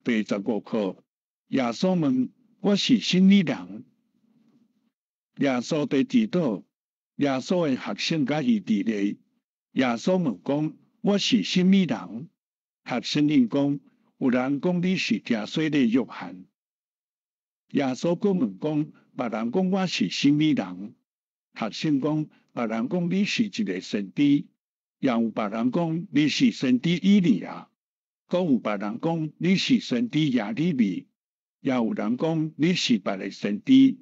85课，耶稣问：我是什么人？耶稣在祈祷，耶稣的学生甲伊伫咧。耶稣问讲：我是什么人？学生应讲：有人讲你是正水的约翰。耶稣佫问讲：别人讲我是什么人？学生讲：别人讲你是一个先知，也有别人讲你是先知以利亚，佫有别人讲你是先知耶利米，也有人讲你是别个先知。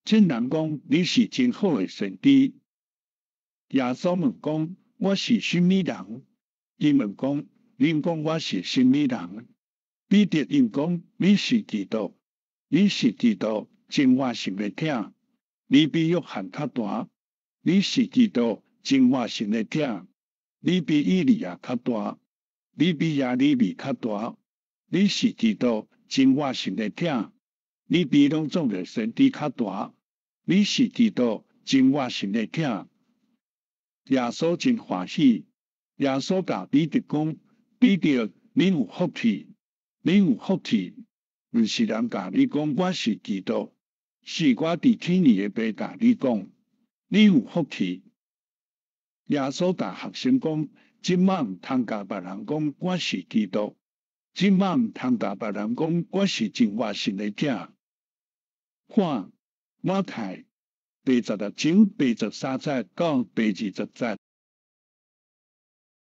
真人讲你是真好的先知。耶稣问讲：我是什么人？伊问讲：恁讲我是什么人？彼得应讲：你是基督，你是基督，真我心的疼。你比约翰较大，你是基督，真我心的疼。你比以利亚较大，你比耶利米较大，你是基督，真我心的疼。你比拢总的先知较大，你是基督，真我心的疼。耶稣真欢喜，耶稣甲彼得讲：彼得，你有福气，你有福气。毋是人甲你讲我是基督，是我伫天里的爸甲你讲，你有福气。耶稣甲学生讲：今晚毋通甲别人讲我是基督，今晚毋通甲别人讲我是真活神的囝。看马太86章83节到27节。